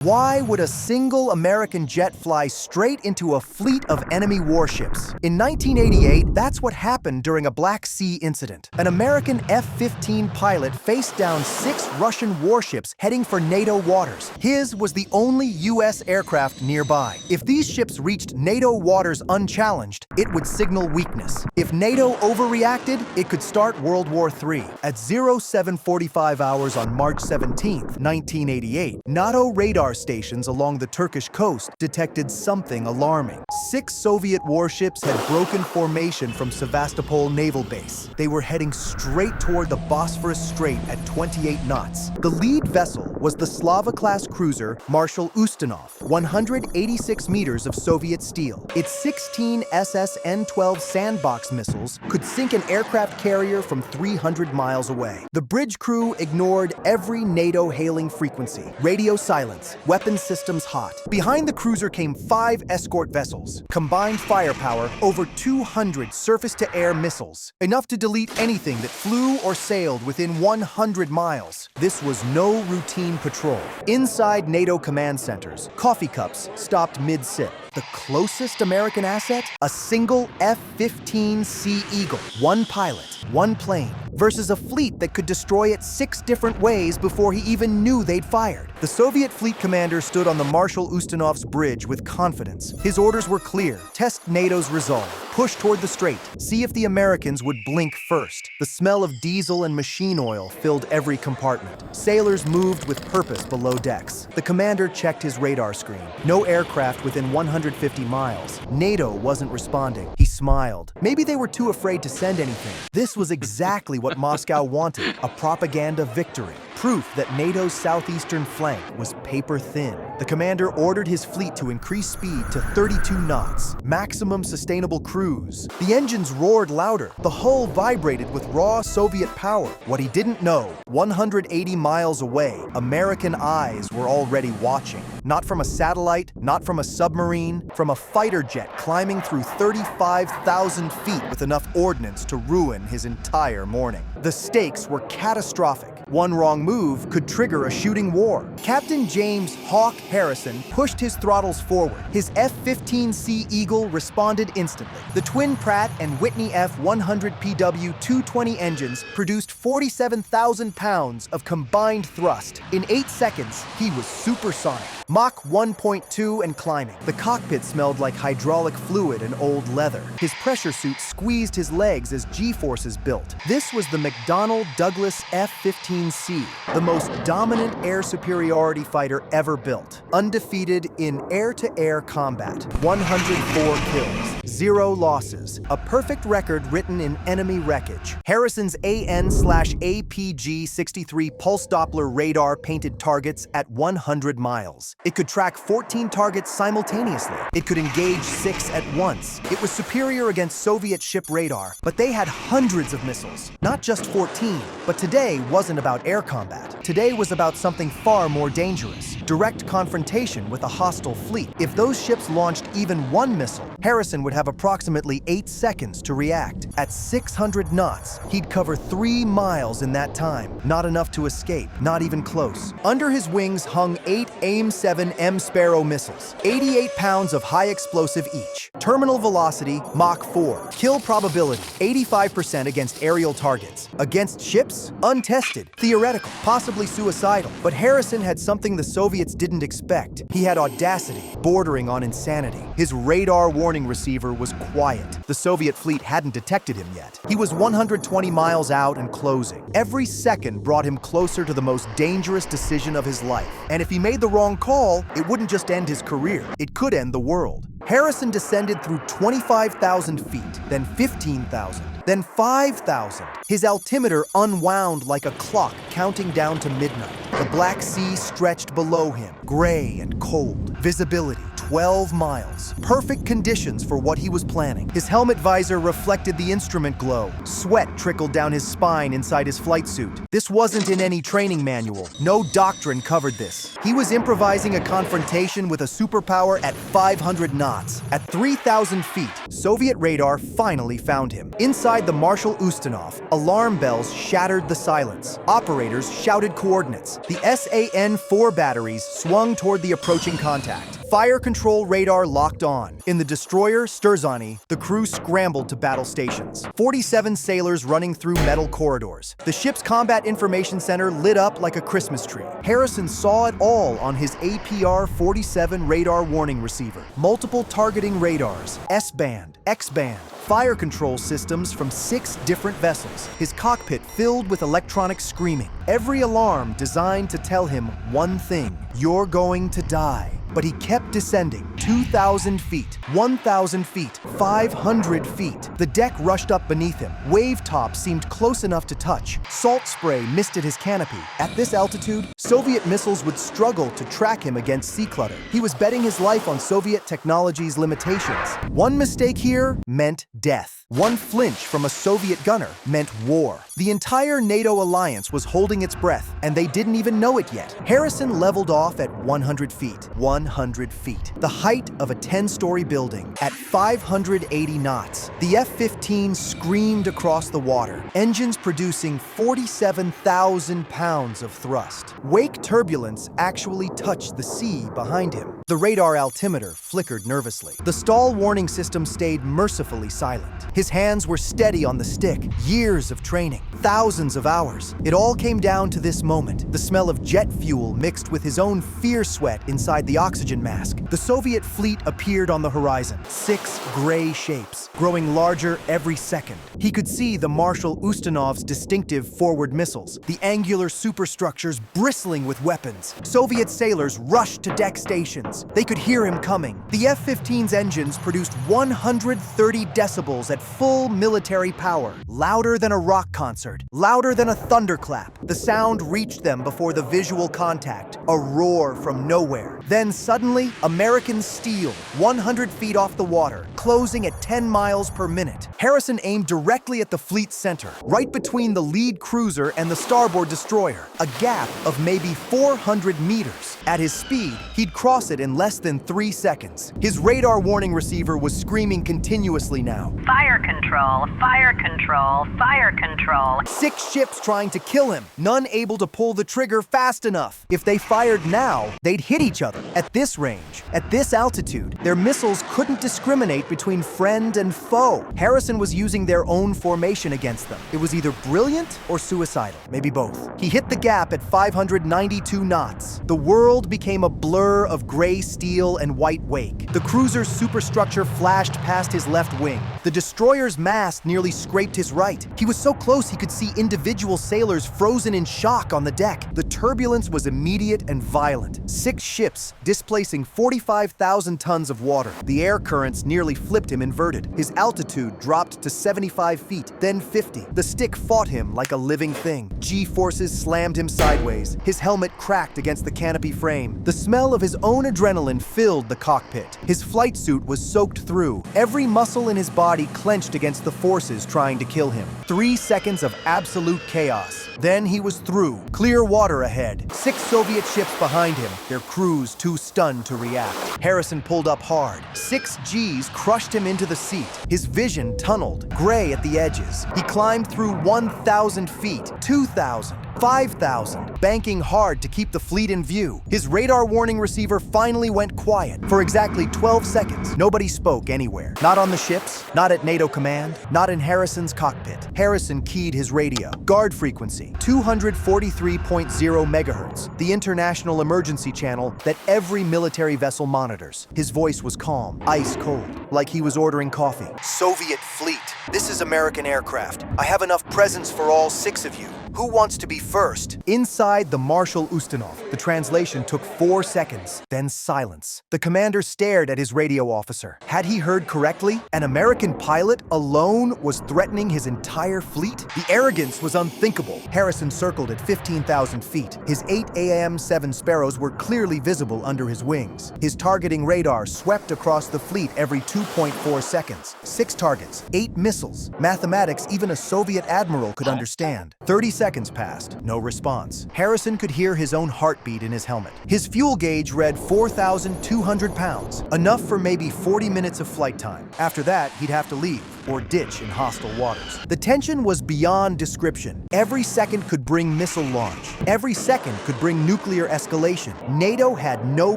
Why would a single American jet fly straight into a fleet of enemy warships? In 1988, that's what happened during a Black Sea incident. An American F-15 pilot faced down 6 Russian warships heading for NATO waters. His was the only U.S. aircraft nearby. If these ships reached NATO waters unchallenged, it would signal weakness. If NATO overreacted, it could start World War III. At 0745 hours on March 17, 1988, Nato radar stations along the Turkish coast detected something alarming. 6 Soviet warships had broken formation from Sevastopol naval base. They were heading straight toward the Bosphorus Strait at 28 knots. The lead vessel was the Slava-class cruiser Marshal Ustinov, 186 meters of Soviet steel. Its 16 SS-N-12 sandbox missiles could sink an aircraft carrier from 300 miles away. The bridge crew ignored every NATO hailing frequency. Radio silence, weapons systems hot. Behind the cruiser came 5 escort vessels. Combined firepower, over 200 surface-to-air missiles. Enough to delete anything that flew or sailed within 100 miles. This was no routine patrol. Inside NATO command centers, coffee cups stopped mid-sip. The closest American asset? A single F-15 Sea Eagle. 1 pilot, 1 plane, versus a fleet that could destroy it 6 different ways before he even knew they'd fired. The Soviet fleet commander stood on the Marshal Ustinov's bridge with confidence. His orders were clear: test NATO's resolve, push toward the strait, see if the Americans would blink first. The smell of diesel and machine oil filled every compartment. Sailors moved with purpose below decks. The commander checked his radar screen. No aircraft within 150 miles. NATO wasn't responding. He smiled. Maybe they were too afraid to send anything. This was exactly what Moscow wanted, a propaganda victory. Proof that NATO's southeastern flank was paper thin. The commander ordered his fleet to increase speed to 32 knots, maximum sustainable cruise. The engines roared louder. The hull vibrated with raw Soviet power. What he didn't know, 180 miles away, American eyes were already watching. Not from a satellite, not from a submarine, from a fighter jet climbing through 35,000 feet with enough ordnance to ruin his entire morning. The stakes were catastrophic. One wrong move could trigger a shooting war. Captain James "Hawk" Harrison pushed his throttles forward. His F-15 Sea Eagle responded instantly. The twin Pratt and Whitney F-100PW-220 engines produced 47,000 pounds of combined thrust. In 8 seconds, he was supersonic. Mach 1.2 and climbing. The cockpit smelled like hydraulic fluid and old leather. His pressure suit squeezed his legs as G-forces built. This was the McDonnell Douglas F-15C, the most dominant air superiority fighter ever built. Undefeated in air-to-air combat. 104 kills, 0 losses. A perfect record written in enemy wreckage. Harrison's AN/APG-63 pulse Doppler radar painted targets at 100 miles. It could track 14 targets simultaneously. It could engage 6 at once. It was superior against Soviet ship radar, but they had hundreds of missiles, not just 14. But today wasn't about air combat. Today was about something far more dangerous: direct confrontation with a hostile fleet. If those ships launched even 1 missile, Harrison would have approximately 8 seconds to react. At 600 knots, he'd cover 3 miles in that time. Not enough to escape, not even close. Under his wings hung 8 AIM-7 M Sparrow missiles, 88 pounds of high explosive each. Terminal velocity, Mach 4. Kill probability, 85% against aerial targets. Against ships, untested, theoretical, possibly suicidal. But Harrison had something the Soviets didn't expect. He had audacity, bordering on insanity. His radar warning receiver was quiet. The Soviet fleet hadn't detected him yet. He was 120 miles out and closing. Every second brought him closer to the most dangerous decision of his life. And if he made the wrong call, it wouldn't just end his career, it could end the world. Harrison descended through 25,000 feet, then 15,000, then 5,000. His altimeter unwound like a clock counting down to midnight. The Black Sea stretched below him, gray and cold. Visibility, 12 miles. Perfect conditions for what he was planning. His helmet visor reflected the instrument glow. Sweat trickled down his spine inside his flight suit. This wasn't in any training manual. No doctrine covered this. He was improvising a confrontation with a superpower at 500 knots. At 3,000 feet, Soviet radar finally found him. Inside the Marshal Ustinov, alarm bells shattered the silence. Operators shouted coordinates. The SAN-4 batteries swung toward the approaching contact. Fire control radar locked on. In the destroyer Sturzani, the crew scrambled to battle stations. 47 sailors running through metal corridors. The ship's combat information center lit up like a Christmas tree. Harrison saw it all on his APR-47 radar warning receiver. Multiple targeting radars, S-band, X-band, fire control systems from 6 different vessels. His cockpit filled with electronic screaming. Every alarm designed to tell him one thing: you're going to die. But he kept descending. 2,000 feet, 1,000 feet, 500 feet. The deck rushed up beneath him. Wave top seemed close enough to touch. Salt spray misted his canopy. At this altitude, Soviet missiles would struggle to track him against sea clutter. He was betting his life on Soviet technology's limitations. One mistake here meant death. One flinch from a Soviet gunner meant war. The entire NATO alliance was holding its breath, and they didn't even know it yet. Harrison leveled off at 100 feet. 100 feet. The height of a 10-story building. At 580 knots, the F-15 screamed across the water, engines producing 47,000 pounds of thrust. Wake turbulence actually touched the sea behind him. The radar altimeter flickered nervously. The stall warning system stayed mercifully silent. His hands were steady on the stick. Years of training. Thousands of hours. It all came down to this moment. The smell of jet fuel mixed with his own fear sweat inside the oxygen mask. The Soviet fleet appeared on the horizon. 6 gray shapes, growing larger every second. He could see the Marshal Ustanov's distinctive forward missiles, the angular superstructures bristling with weapons. Soviet sailors rushed to deck stations. They could hear him coming. The F-15's engines produced 130 decibels at full military power, louder than a rock concert, louder than a thunderclap. The sound reached them before the visual contact, a roar from nowhere. Then suddenly, American steel, 100 feet off the water, closing at 10 miles per minute. Harrison aimed directly at the fleet's center, right between the lead cruiser and the starboard destroyer, a gap of maybe 400 meters. At his speed, he'd cross it in less than 3 seconds. His radar warning receiver was screaming continuously now. Fire control, fire control, fire control. 6 ships trying to kill him, none able to pull the trigger fast enough. If they fired now, they'd hit each other. At this range, at this altitude, their missiles couldn't discriminate between friend and foe. Harrison was using their own formation against them. It was either brilliant or suicidal, maybe both. He hit the gap at 592 knots. The world became a blur of gray steel and white wake. The cruiser's superstructure flashed past his left wing. The destroyer's mast nearly scraped his right. He was so close he could see individual sailors frozen in shock on the deck. The turbulence was immediate and violent. 6 ships displacing 45,000 tons of water. The air currents nearly flipped him inverted. His altitude dropped to 75 feet, then 50. The stick fought him like a living thing. G-forces slammed him sideways. His helmet cracked against the canopy frame. The smell of his own adrenaline filled the cockpit. His flight suit was soaked through. Every muscle in his body clenched against the forces trying to kill him. 3 seconds of absolute chaos. Then he was through. Clear water ahead. 6 Soviet ships behind him, their crews too stunned to react. Harrison pulled up hard. 6 Gs crushed him into the seat. His vision tunneled, gray at the edges. He climbed through 1,000 feet, 2,000, 5,000, banking hard to keep the fleet in view. His radar warning receiver finally went quiet. For exactly 12 seconds, nobody spoke anywhere. Not on the ships, not at NATO command, not in Harrison's cockpit. Harrison keyed his radio. Guard frequency, 243.0 megahertz, the international emergency channel that every military vessel monitors. His voice was calm, ice cold, like he was ordering coffee. Soviet fleet, this is American aircraft. I have enough presents for all 6 of you. Who wants to be first? Inside the Marshal Ustanov, the translation took 4 seconds, then silence. The commander stared at his radio officer. Had he heard correctly? An American pilot alone was threatening his entire fleet? The arrogance was unthinkable. Harrison circled at 15,000 feet. His 8 AM-7 Sparrows were clearly visible under his wings. His targeting radar swept across the fleet every 2.4 seconds. 6 targets, 8 missiles. Mathematics even a Soviet admiral could understand. 30 seconds passed, no response. Harrison could hear his own heartbeat in his helmet. His fuel gauge read 4,200 pounds, enough for maybe 40 minutes of flight time. After that, he'd have to leave. or ditch in hostile waters. The tension was beyond description. Every second could bring missile launch. Every second could bring nuclear escalation. NATO had no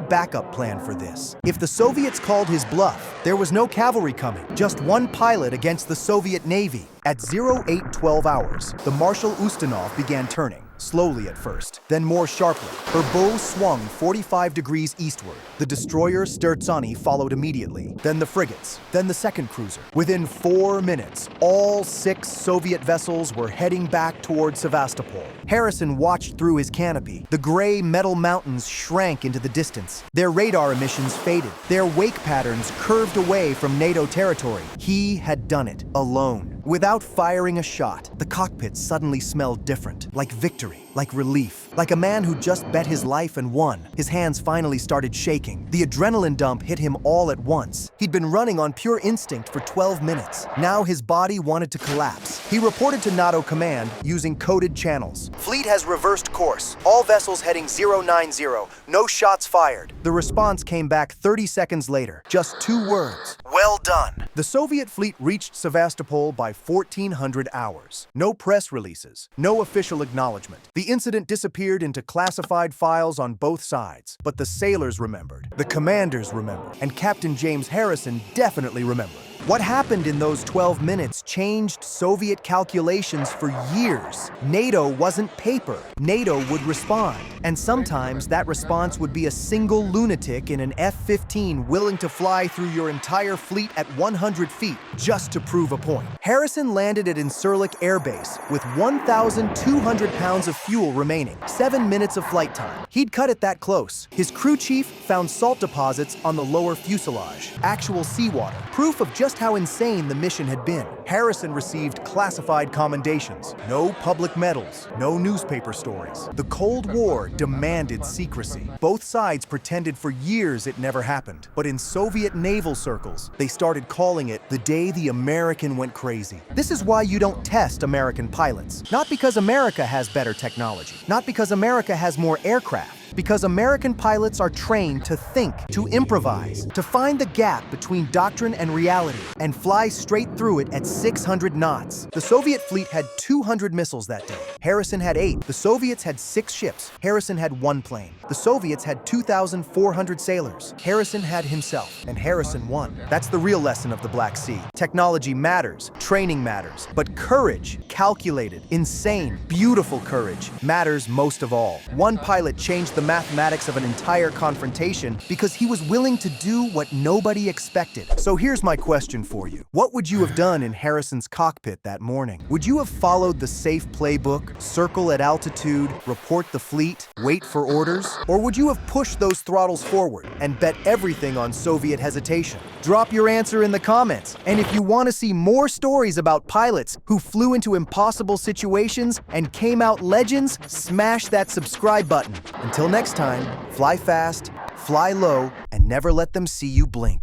backup plan for this. If the Soviets called his bluff, there was no cavalry coming, just one pilot against the Soviet Navy. At 0812 hours, the Marshal Ustinov began turning. Slowly at first, then more sharply. Her bow swung 45 degrees eastward. The destroyer Sterzani followed immediately, then the frigates, then the second cruiser. Within 4 minutes, all 6 Soviet vessels were heading back toward Sevastopol. Harrison watched through his canopy. The gray metal mountains shrank into the distance. Their radar emissions faded. Their wake patterns curved away from NATO territory. He had done it alone. Without firing a shot, the cockpit suddenly smelled different, like victory, like relief, like a man who just bet his life and won. His hands finally started shaking. The adrenaline dump hit him all at once. He'd been running on pure instinct for 12 minutes. Now his body wanted to collapse. He reported to Nato command using coded channels. Fleet has reversed course. All vessels heading 090. No shots fired. The response came back 30 seconds later. Just 2 words. Well done. The Soviet fleet reached Sevastopol by 1400 hours. No press releases. No official acknowledgement. The incident disappeared into classified files on both sides. But the sailors remembered. The commanders remembered. And Captain James Harrison definitely remembered. What happened in those 12 minutes changed Soviet calculations for years. NATO wasn't paper. NATO would respond. And sometimes that response would be a single lunatic in an F-15 willing to fly through your entire fleet at 100 feet just to prove a point. Harrison landed at Incirlik Air Base with 1,200 pounds of fuel remaining, 7 minutes of flight time. He'd cut it that close. His crew chief found salt deposits on the lower fuselage, actual seawater, proof of just how insane the mission had been. Harrison received classified commendations. No public medals, no newspaper stories. The Cold War demanded secrecy. Both sides pretended for years it never happened. But in Soviet naval circles, they started calling it the day the American went crazy. This is why you don't test American pilots. Not because America has better technology. Not because America has more aircraft. Because American pilots are trained to think, to improvise, to find the gap between doctrine and reality, and fly straight through it at 600 knots. The Soviet fleet had 200 missiles that day. Harrison had 8. The Soviets had 6 ships. Harrison had 1 plane. The Soviets had 2,400 sailors. Harrison had himself, and Harrison won. That's the real lesson of the Black Sea. Technology matters, training matters, but courage, calculated, insane, beautiful courage, matters most of all. One pilot changed the mathematics of an entire confrontation because he was willing to do what nobody expected. So here's my question for you. What would you have done in Harrison's cockpit that morning? Would you have followed the safe playbook, circle at altitude, report the fleet, wait for orders? Or would you have pushed those throttles forward and bet everything on Soviet hesitation? Drop your answer in the comments. And if you want to see more stories about pilots who flew into impossible situations and came out legends, smash that subscribe button. Until next time, fly fast, fly low, and never let them see you blink.